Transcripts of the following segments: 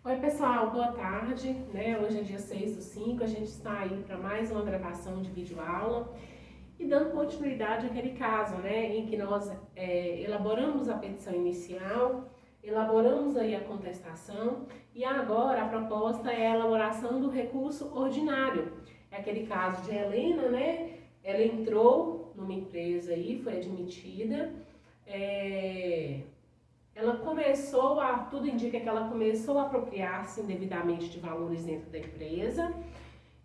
Oi pessoal, boa tarde, né? Hoje é dia 6/5, a gente está aí para mais uma gravação de videoaula e dando continuidade àquele caso, né, em que nós elaboramos a petição inicial, elaboramos aí a contestação e agora a proposta é a elaboração do recurso ordinário. É aquele caso de Helena, né? Ela entrou numa empresa aí, foi admitida, ela começou tudo indica que ela começou a apropriar-se indevidamente de valores dentro da empresa.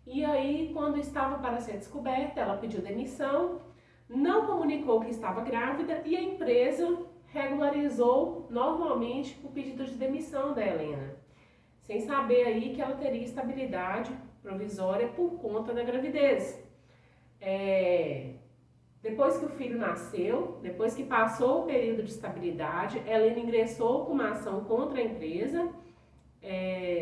E aí, quando estava para ser descoberta, ela pediu demissão, não comunicou que estava grávida e a empresa regularizou normalmente o pedido de demissão da Helena, sem saber aí que ela teria estabilidade provisória por conta da gravidez. Depois que o filho nasceu, depois que passou o período de estabilidade, Helena ingressou com uma ação contra a empresa,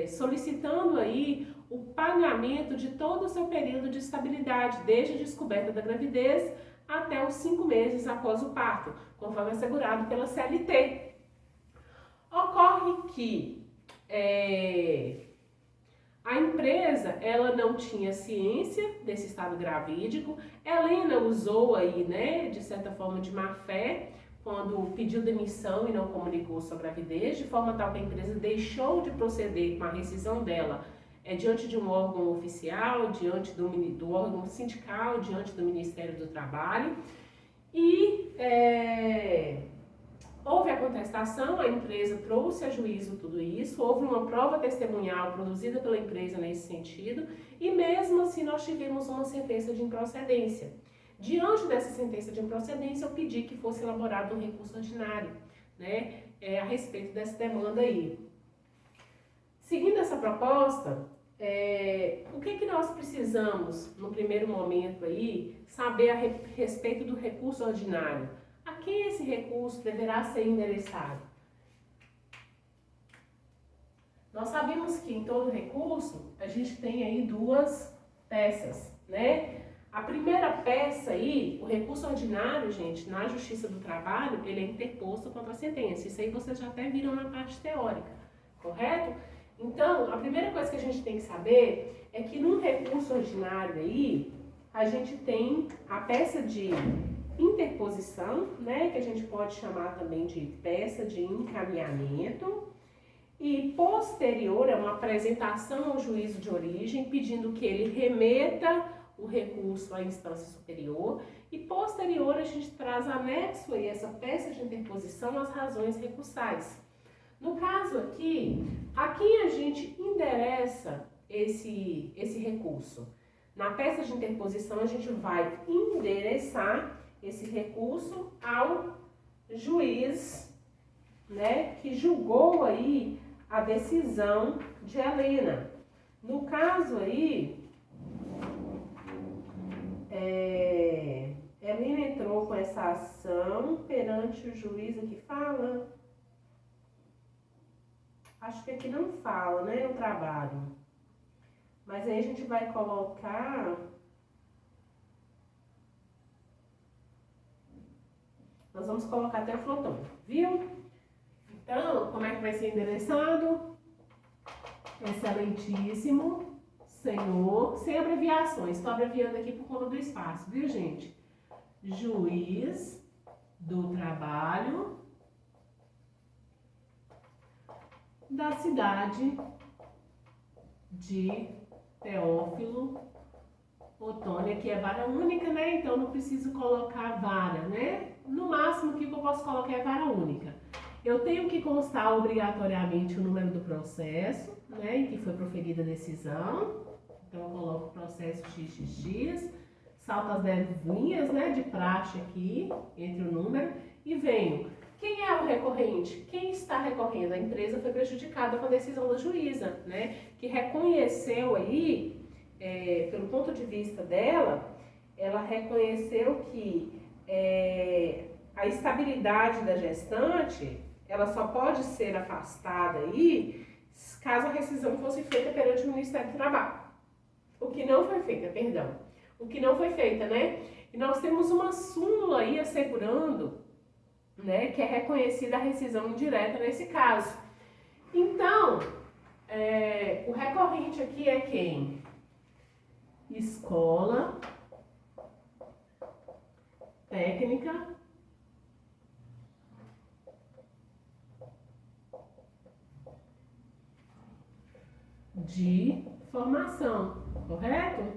solicitando aí o pagamento de todo o seu período de estabilidade, desde a descoberta da gravidez até os 5 meses após o parto, conforme assegurado pela CLT. Ocorre que a empresa, ela não tinha ciência desse estado gravídico. Helena usou aí, né, de certa forma de má fé, quando pediu demissão e não comunicou sua gravidez, de forma tal que a empresa deixou de proceder com a rescisão dela diante de um órgão oficial, diante do órgão sindical, diante do Ministério do Trabalho. E houve a contestação, a empresa trouxe a juízo tudo isso, houve uma prova testemunhal produzida pela empresa nesse sentido, e mesmo assim nós tivemos uma sentença de improcedência. Diante dessa sentença de improcedência, eu pedi que fosse elaborado um recurso ordinário, né, a respeito dessa demanda aí. Seguindo essa proposta, o que nós precisamos, no primeiro momento aí, saber a respeito do recurso ordinário? A quem esse recurso deverá ser endereçado? Nós sabemos que em todo recurso a gente tem aí duas peças, né? A primeira peça aí, o recurso ordinário, gente, na Justiça do Trabalho, ele é interposto contra a sentença. Isso aí vocês já até viram na parte teórica, correto? Então, a primeira coisa que a gente tem que saber é que num recurso ordinário aí, a gente tem a peça de interposição, né, que a gente pode chamar também de peça de encaminhamento, e posterior é uma apresentação ao juízo de origem, pedindo que ele remeta o recurso à instância superior, e posterior a gente traz anexo aí essa peça de interposição as razões recursais. No caso aqui, a quem a gente endereça esse recurso? Na peça de interposição a gente vai endereçar esse recurso ao juiz, né, que julgou aí a decisão de Helena. No caso aí, Helena entrou com essa ação perante o juiz, aqui fala, acho que aqui não fala, né, o trabalho, mas aí a gente vai colocar, nós vamos colocar até o flotão, viu? Então, como é que vai ser endereçado? Excelentíssimo senhor, sem abreviações, estou abreviando aqui por conta do espaço, viu, gente? Juiz do Trabalho da cidade de Teófilo Otônia, que é vara única, né? Então não preciso colocar vara, né? No máximo que eu posso colocar é vara única. Eu tenho que constar obrigatoriamente o número do processo, né, em que foi proferida a decisão. Então eu coloco o processo XXX, salto as 10 linhas, né, de praxe aqui, entre o número, e venho. Quem é o recorrente? Quem está recorrendo? A empresa foi prejudicada com a decisão da juíza, né, que reconheceu aí, pelo ponto de vista dela, ela reconheceu que a estabilidade da gestante, ela só pode ser afastada aí caso a rescisão fosse feita perante o Ministério do Trabalho. O que não foi feita, perdão. O que não foi feita, né? E nós temos uma súmula aí assegurando, né, que é reconhecida a rescisão indireta nesse caso. Então, O recorrente aqui é quem? Escola Técnica de Formação, correto?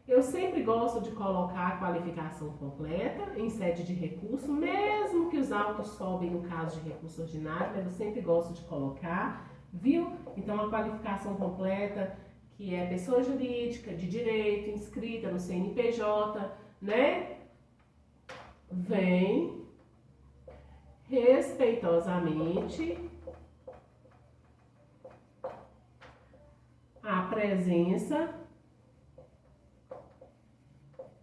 Eu sempre gosto de colocar a qualificação completa em sede de recurso, mesmo que os autos sobem no caso de recurso ordinário, mas eu sempre gosto de colocar, viu? Então, a qualificação completa, que é pessoa jurídica, de direito, inscrita no CNPJ, né? Vem respeitosamente à presença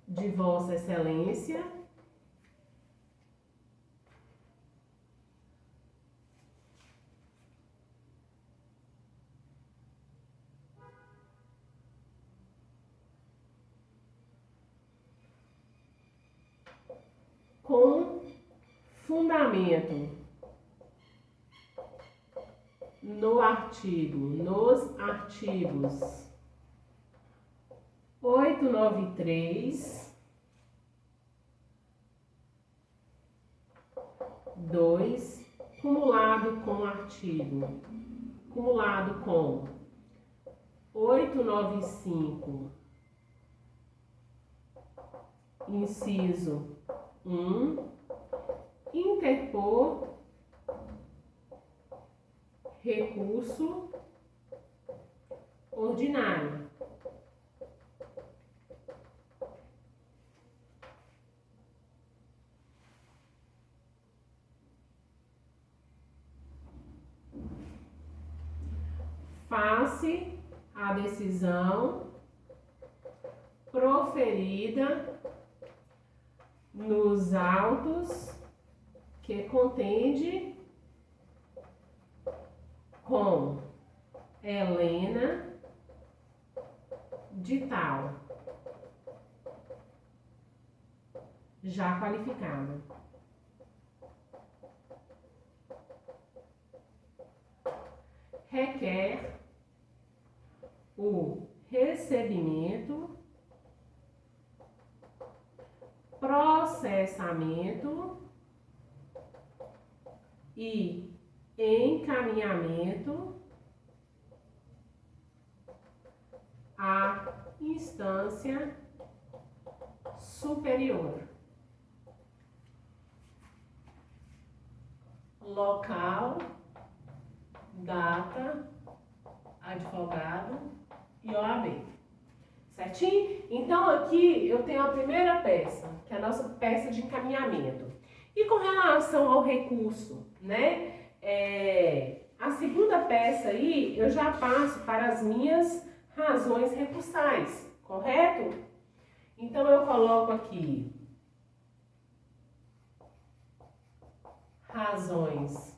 de Vossa Excelência com fundamento nos artigos 893, 2, cumulado com 895, inciso 1, interpor recurso ordinário. Face a decisão proferida nos autos que contende com Helena de tal, já qualificada. Requer o recebimento, processamento e encaminhamento à instância superior. Local, data, advogado e OAB. Certinho? Então aqui eu tenho a primeira peça, que é a nossa peça de encaminhamento. E com relação ao recurso, né? A segunda peça aí eu já passo para as minhas razões recursais, correto? Então eu coloco aqui razões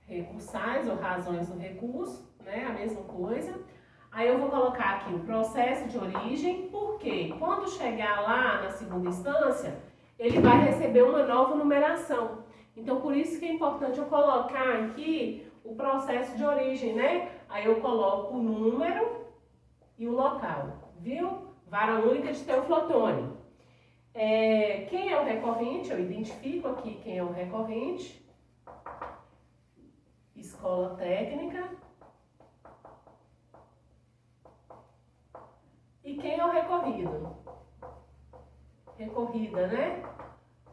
recursais ou razões do recurso, né? A mesma coisa. Aí eu vou colocar aqui o processo de origem, porque quando chegar lá na segunda instância, ele vai receber uma nova numeração. Então, por isso que é importante eu colocar aqui o processo de origem, né? Aí eu coloco o número e o local, viu? Vara única de Teoflotone. Quem é o recorrente? Eu identifico aqui quem é o recorrente. Escola Técnica. E quem é o recorrido? Recorrida, né?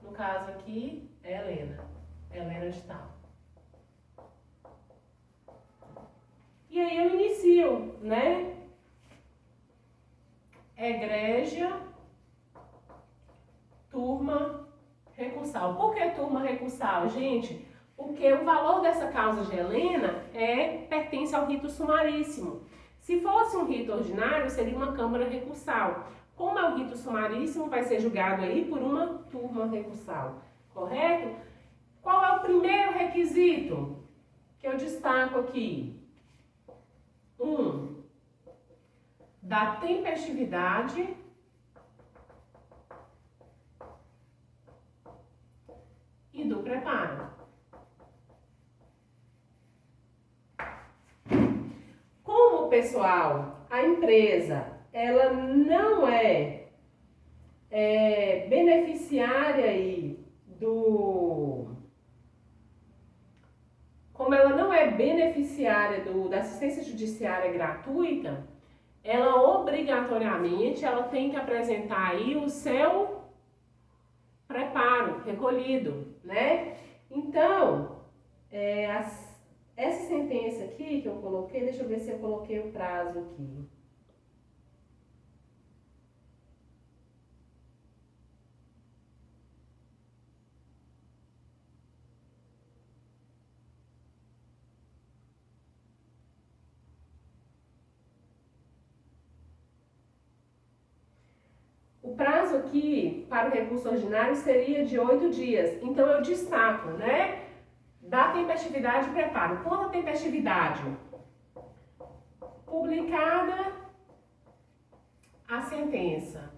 No caso aqui é Helena. Helena de tal. E aí eu inicio, né? Egrégia, turma recursal. Por que turma recursal, gente? Porque o valor dessa causa de Helena pertence ao rito sumaríssimo. Se fosse um rito ordinário, seria uma câmara recursal. Como é o rito sumaríssimo, vai ser julgado aí por uma turma recursal, correto? Qual é o primeiro requisito que eu destaco aqui? 1. Da tempestividade e do preparo. pessoal, a empresa, ela não é beneficiária aí como ela não é beneficiária da assistência judiciária gratuita, ela obrigatoriamente ela tem que apresentar aí o seu preparo recolhido, né? Então, essa sentença aqui que eu coloquei, deixa eu ver se eu coloquei o prazo aqui. O prazo aqui para o recurso ordinário seria de 8 dias. Então eu destaco, né? Da tempestividade e preparo. Quanto à tempestividade? Publicada a sentença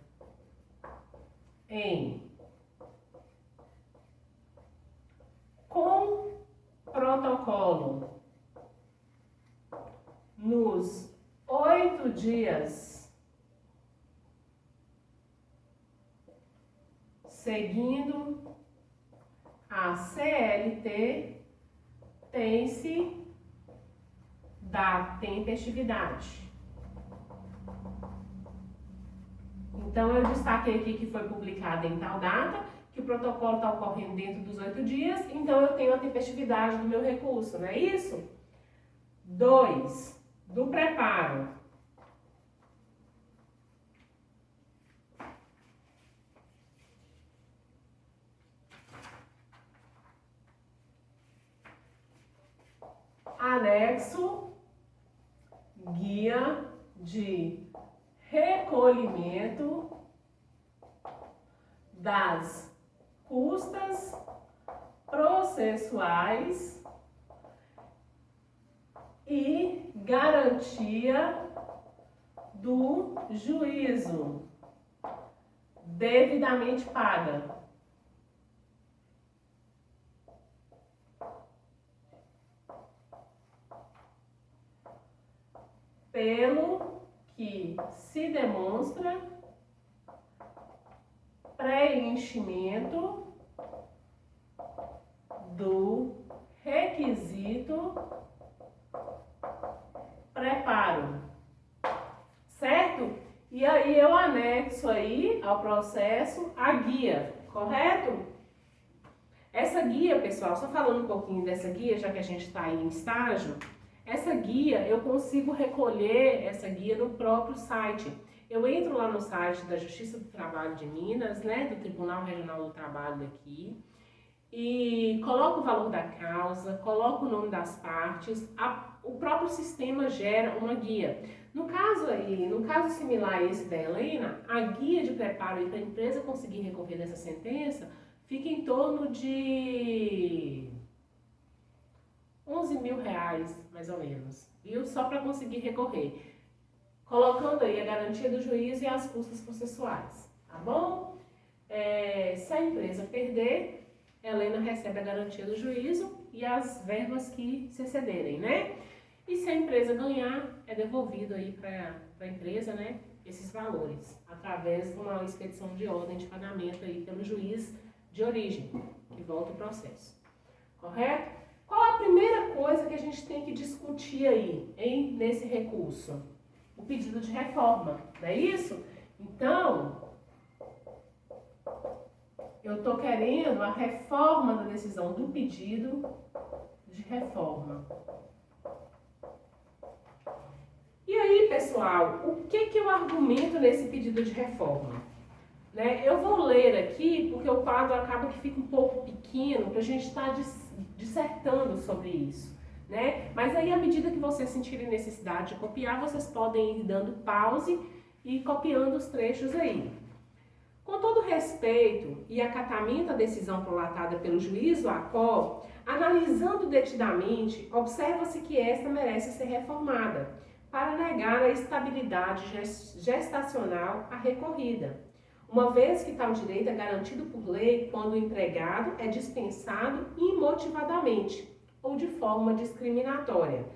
com protocolo nos 8 dias seguindo a CLT, tem-se da tempestividade. Então, eu destaquei aqui que foi publicado em tal data, que o protocolo está ocorrendo dentro dos 8 dias, então eu tenho a tempestividade do meu recurso, não é isso? 2. Do preparo. Anexo, guia de recolhimento das custas processuais e garantia do juízo devidamente paga. Pelo que se demonstra preenchimento do requisito preparo, certo? E aí eu anexo aí ao processo a guia, correto? Essa guia, pessoal, só falando um pouquinho dessa guia, já que a gente está aí em estágio, essa guia, eu consigo recolher essa guia no próprio site. Eu entro lá no site da Justiça do Trabalho de Minas, né, do Tribunal Regional do Trabalho daqui, e coloco o valor da causa, coloco o nome das partes, o próprio sistema gera uma guia. No caso similar a esse da Helena, a guia de preparo para a empresa conseguir recorrer dessa sentença fica em torno de R$11.000, mais ou menos, viu? Só para conseguir recorrer. Colocando aí a garantia do juízo e as custas processuais, tá bom? Se a empresa perder, a Helena recebe a garantia do juízo e as verbas que se excederem, né? E se a empresa ganhar, é devolvido aí para a empresa, né, esses valores, através de uma expedição de ordem de pagamento aí pelo juiz de origem, que volta o processo. Correto? Qual a primeira coisa que a gente tem que discutir aí, hein, nesse recurso? O pedido de reforma, não é isso? Então, eu estou querendo a reforma da decisão do pedido de reforma. E aí, pessoal, o que eu argumento nesse pedido de reforma? Né? Eu vou ler aqui, porque o quadro acaba que fica um pouco pequeno para a gente estar dissertando sobre isso. Né? Mas aí, à medida que vocês sentirem necessidade de copiar, vocês podem ir dando pause e copiando os trechos aí. Com todo respeito e acatamento à decisão prolatada pelo juízo ACO, analisando detidamente, observa-se que esta merece ser reformada, para negar a estabilidade gestacional à recorrida, uma vez que tal direito é garantido por lei quando o empregado é dispensado imotivadamente ou de forma discriminatória.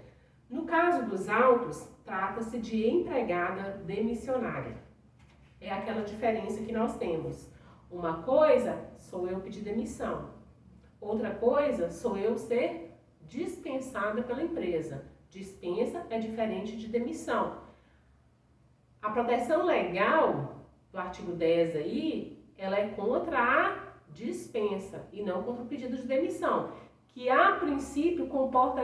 No caso dos autos, trata-se de empregada demissionária. É aquela diferença que nós temos. Uma coisa sou eu pedir demissão. Outra coisa sou eu ser dispensada pela empresa. Dispensa é diferente de demissão. A proteção legal do artigo 10 aí, ela é contra a dispensa e não contra o pedido de demissão, que a princípio comporta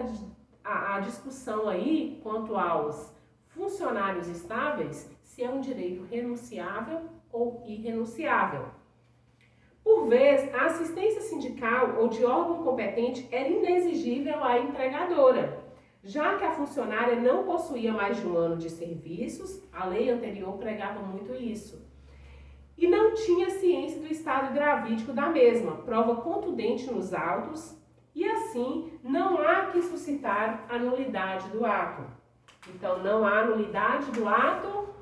a discussão aí quanto aos funcionários estáveis, se é um direito renunciável ou irrenunciável. Por vezes, a assistência sindical ou de órgão competente era inexigível à empregadora, já que a funcionária não possuía mais de 1 ano de serviços, a lei anterior pregava muito isso, e não tinha ciência do estado gravídico da mesma, prova contundente nos autos, e assim não há que suscitar a nulidade do ato. Então, não há nulidade do ato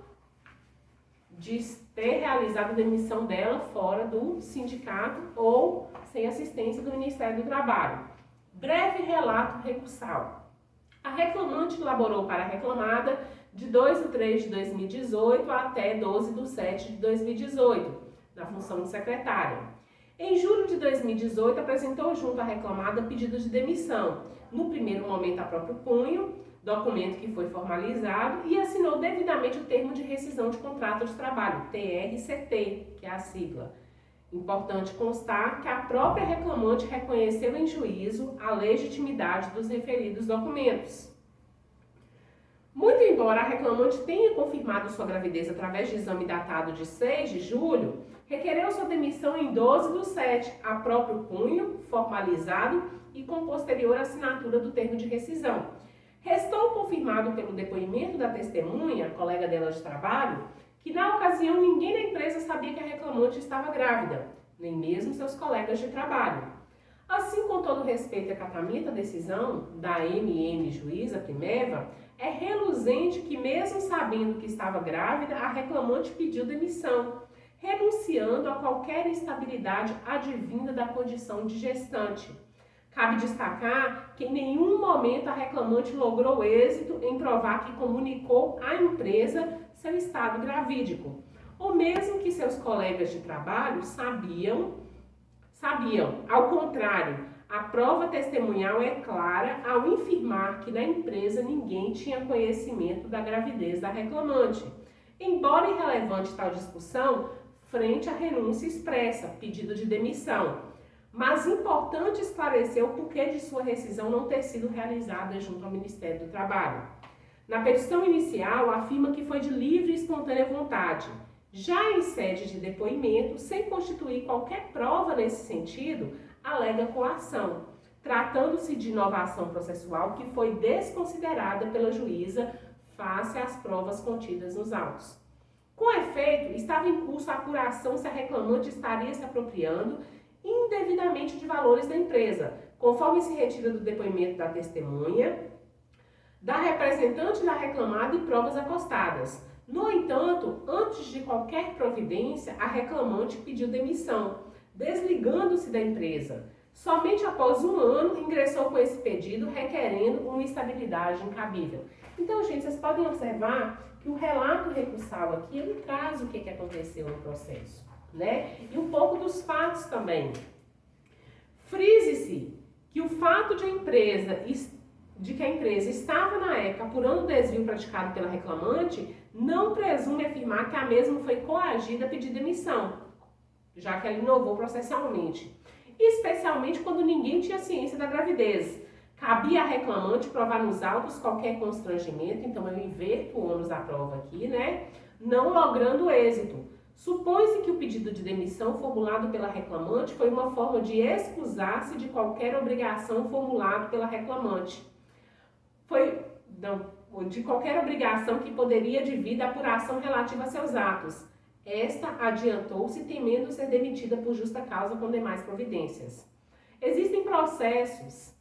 de ter realizado a demissão dela fora do sindicato ou sem assistência do Ministério do Trabalho. Breve relato recursal. A reclamante elaborou para a reclamada de 2/3/2018 até 12/7/2018, na função de secretária. Em julho de 2018, apresentou junto à reclamada pedido de demissão, no primeiro momento a próprio punho, documento que foi formalizado, e assinou devidamente o termo de rescisão de contrato de trabalho, TRCT, que é a sigla. Importante constar que a própria reclamante reconheceu em juízo a legitimidade dos referidos documentos. Muito embora a reclamante tenha confirmado sua gravidez através de exame datado de 6 de julho, requereu sua demissão em 12/7, a próprio punho, formalizado e com posterior assinatura do termo de rescisão. Restou confirmado pelo depoimento da testemunha, colega dela de trabalho, que na ocasião ninguém na empresa sabia que a reclamante estava grávida, nem mesmo seus colegas de trabalho. Assim, com todo respeito e acatamento à decisão da MM juíza Primeva, é reluzente que, mesmo sabendo que estava grávida, a reclamante pediu demissão, renunciando a qualquer instabilidade advinda da condição de gestante. Cabe destacar que em nenhum momento a reclamante logrou êxito em provar que comunicou à empresa seu estado gravídico, ou mesmo que seus colegas de trabalho sabiam. Ao contrário, a prova testemunhal é clara ao afirmar que na empresa ninguém tinha conhecimento da gravidez da reclamante. Embora irrelevante tal discussão, frente à renúncia expressa, pedido de demissão, mas importante esclarecer o porquê de sua rescisão não ter sido realizada junto ao Ministério do Trabalho. Na petição inicial, afirma que foi de livre e espontânea vontade. Já em sede de depoimento, sem constituir qualquer prova nesse sentido, alega coação, tratando-se de inovação processual que foi desconsiderada pela juíza face às provas contidas nos autos. Com efeito, estava em curso a apuração se a reclamante estaria se apropriando indevidamente de valores da empresa, conforme se retira do depoimento da testemunha, da representante da reclamada e provas acostadas. No entanto, antes de qualquer providência, a reclamante pediu demissão, desligando-se da empresa. Somente após 1 ano ingressou com esse pedido, requerendo uma estabilidade incabível. Então, gente, vocês podem observar que o relato recursal aqui, ele traz o que aconteceu no processo, né? E um pouco dos fatos também. Frise-se que o fato de que a empresa estava na época apurando o desvio praticado pela reclamante não presume afirmar que a mesma foi coagida a pedir demissão, já que ela inovou processualmente, especialmente quando ninguém tinha ciência da gravidez. Cabia à reclamante provar nos autos qualquer constrangimento, então eu inverto o ônus da prova aqui, né? Não logrando êxito. Supõe-se que o pedido de demissão formulado pela reclamante foi uma forma de excusar-se de qualquer obrigação formulada pela reclamante. De qualquer obrigação que poderia advir da apuração relativa a seus atos. Esta adiantou-se temendo ser demitida por justa causa com demais providências. Existem processos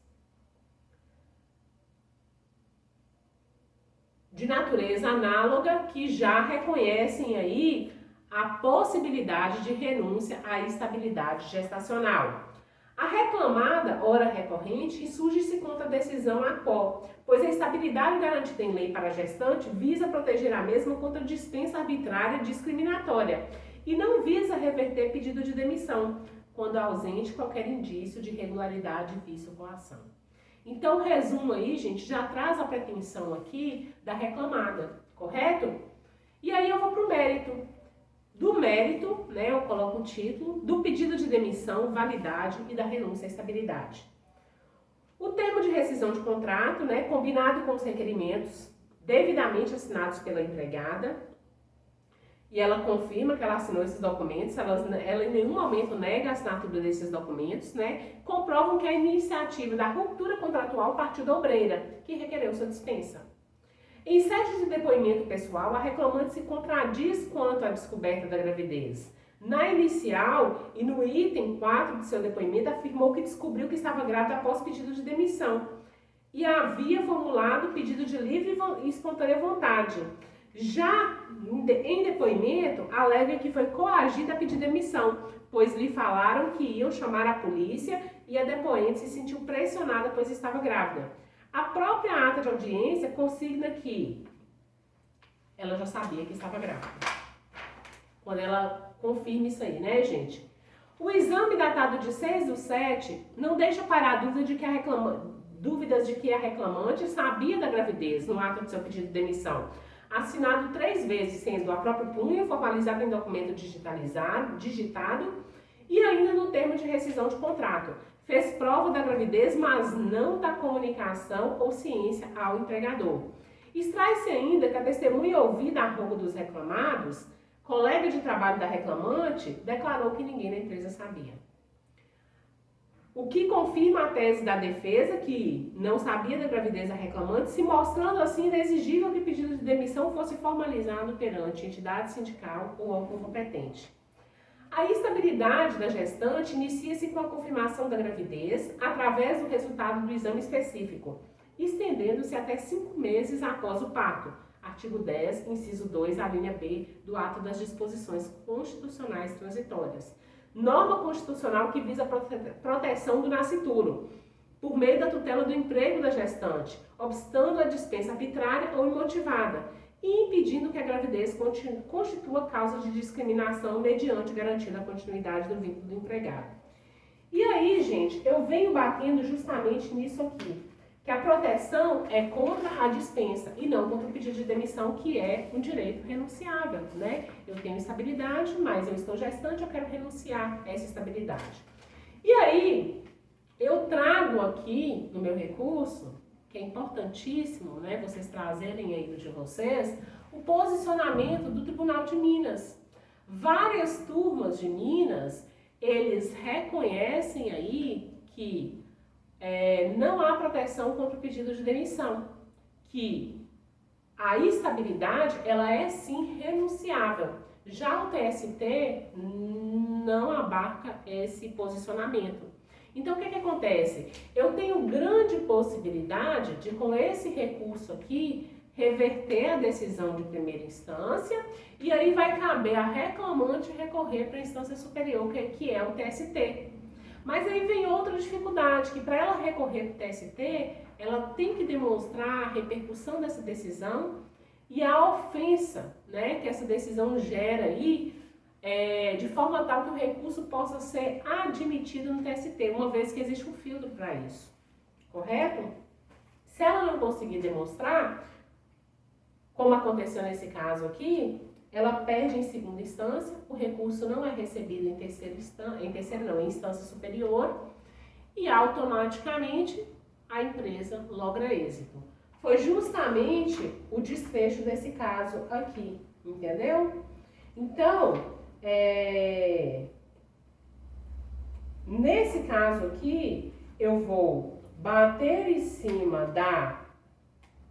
de natureza análoga que já reconhecem aí a possibilidade de renúncia à estabilidade gestacional. A reclamada, ora recorrente, insurge-se contra a decisão APO, pois a estabilidade garantida em lei para a gestante visa proteger a mesma contra dispensa arbitrária e discriminatória e não visa reverter pedido de demissão, quando ausente qualquer indício de irregularidade, vício ou coação. Então, o resumo aí, gente, já traz a pretensão aqui da reclamada, correto? E aí eu vou para o mérito. Do mérito, né, eu coloco o título, do pedido de demissão, validade e da renúncia à estabilidade. O termo de rescisão de contrato, né, combinado com os requerimentos devidamente assinados pela empregada, e ela confirma que ela assinou esses documentos, ela em nenhum momento nega a assinatura desses documentos, né, comprovam que a iniciativa da ruptura contratual partiu da obreira, que requereu sua dispensa. Em sede de depoimento pessoal, a reclamante se contradiz quanto à descoberta da gravidez. Na inicial e no item 4 do seu depoimento, afirmou que descobriu que estava grávida após pedido de demissão e havia formulado pedido de livre e espontânea vontade. Já em depoimento, alega que foi coagida a pedir demissão, pois lhe falaram que iam chamar a polícia e a depoente se sentiu pressionada, pois estava grávida. A própria ata de audiência consigna que ela já sabia que estava grávida. Quando ela confirma isso aí, né, gente? O exame datado de 6/7 não deixa parar dúvidas de que a reclamante sabia da gravidez no ato de seu pedido de demissão, assinado 3 vezes, sendo a própria punha formalizado em documento digitado e ainda no termo de rescisão de contrato. Fez prova da gravidez, mas não da comunicação ou ciência ao empregador. Extrai-se ainda que a testemunha ouvida a rogo dos reclamados, colega de trabalho da reclamante, declarou que ninguém na empresa sabia. O que confirma a tese da defesa, que não sabia da gravidez da reclamante, se mostrando assim inexigível que o pedido de demissão fosse formalizado perante entidade sindical ou órgão competente. A instabilidade da gestante inicia-se com a confirmação da gravidez através do resultado do exame específico, estendendo-se até 5 meses após o parto. Artigo 10, inciso 2, a linha B do ato das disposições constitucionais transitórias. Norma constitucional que visa a proteção do nascituro, por meio da tutela do emprego da gestante, obstando a dispensa arbitrária ou imotivada, e impedindo que a gravidez constitua causa de discriminação mediante garantida a continuidade do vínculo do empregado. E aí, gente, eu venho batendo justamente nisso aqui, que a proteção é contra a dispensa e não contra o pedido de demissão, que é um direito renunciável, né? Eu tenho estabilidade, mas eu estou gestante, eu quero renunciar a essa estabilidade. E aí, eu trago aqui no meu recurso, que é importantíssimo, né, vocês trazerem aí de vocês, o posicionamento do Tribunal de Minas. Várias turmas de Minas, eles reconhecem aí que não há proteção contra o pedido de demissão, que a estabilidade, ela é sim renunciável. Já o TST não abarca esse posicionamento. Então, o que acontece? Eu tenho grande possibilidade de, com esse recurso aqui, reverter a decisão de primeira instância e aí vai caber a reclamante recorrer para a instância superior, que é o TST. Mas aí vem outra dificuldade, que para ela recorrer para o TST, ela tem que demonstrar a repercussão dessa decisão e a ofensa, né, que essa decisão gera aí, de forma tal que o recurso possa ser admitido no TST, uma vez que existe um filtro para isso, correto? Se ela não conseguir demonstrar, como aconteceu nesse caso aqui, ela perde em segunda instância, o recurso não é recebido em instância superior e automaticamente a empresa logra êxito. Foi justamente o desfecho desse caso aqui, entendeu? Então, nesse caso aqui, eu vou bater em cima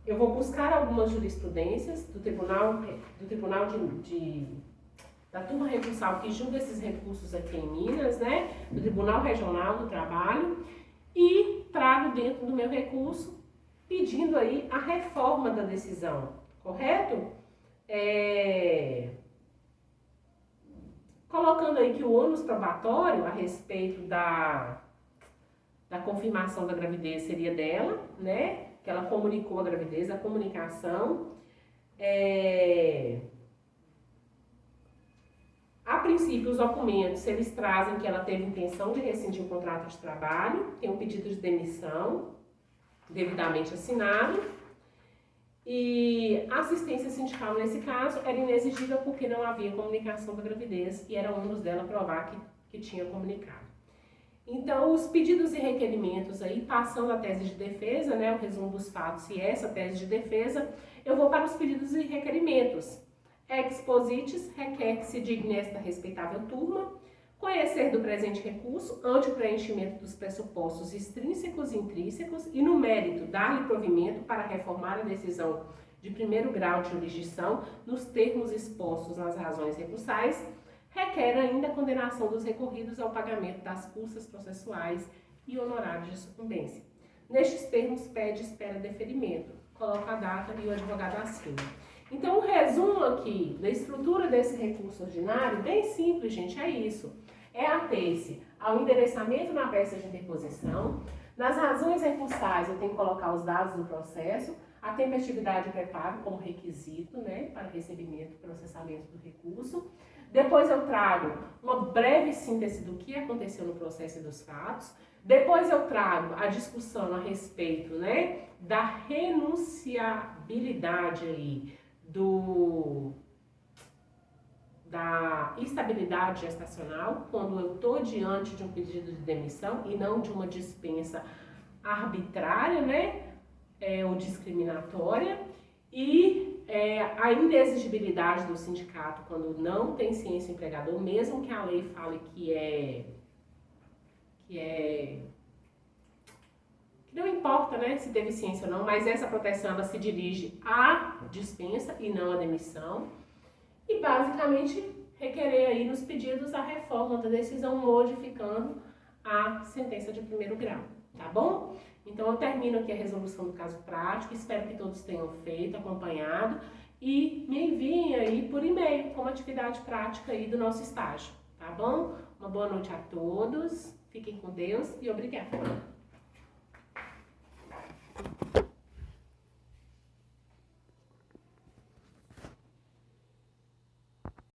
eu vou buscar algumas jurisprudências do da turma recursal que julga esses recursos aqui em Minas, né, do Tribunal Regional do Trabalho, e trago dentro do meu recurso pedindo aí a reforma da decisão, correto? Colocando aí que o ônus probatório a respeito da da confirmação da gravidez seria dela, né? Que ela comunicou a gravidez, a comunicação. A princípio, os documentos, eles trazem que ela teve intenção de rescindir o contrato de trabalho, tem um pedido de demissão devidamente assinado, e a assistência sindical, nesse caso, era inexigível porque não havia comunicação da gravidez e era ônus dela provar que tinha comunicado. Então, os pedidos e requerimentos aí, passando a tese de defesa, né, o resumo dos fatos e essa tese de defesa, eu vou para os pedidos e requerimentos. Exposites, requer que se digne esta respeitável turma, conhecer do presente recurso ante o preenchimento dos pressupostos extrínsecos e intrínsecos e, no mérito, dar-lhe provimento para reformar a decisão de primeiro grau de jurisdição nos termos expostos nas razões recursais, requer ainda a condenação dos recorridos ao pagamento das custas processuais e honorários de sucumbência. Nestes termos, pede espera deferimento, coloca a data e o advogado assina. Então, o resumo aqui da estrutura desse recurso ordinário, bem simples, gente, é isso. É ater-se ao endereçamento na peça de interposição. Nas razões recursais, eu tenho que colocar os dados do processo, a tempestividade e preparo como requisito, né, para recebimento e processamento do recurso. Depois eu trago uma breve síntese do que aconteceu no processo e dos fatos. Depois eu trago a discussão a respeito, né, da renunciabilidade aí, da estabilidade gestacional, quando eu estou diante de um pedido de demissão e não de uma dispensa arbitrária, né, ou discriminatória, e a indexigibilidade do sindicato quando não tem ciência empregador, mesmo que a lei fale que não importa, né, se teve ciência ou não, mas essa proteção ela se dirige à dispensa e não à demissão. E basicamente requerer aí nos pedidos a reforma da decisão modificando a sentença de primeiro grau, tá bom? Então eu termino aqui a resolução do caso prático, espero que todos tenham feito, acompanhado e me enviem aí por e-mail como atividade prática aí do nosso estágio, tá bom? Uma boa noite a todos, fiquem com Deus e obrigada!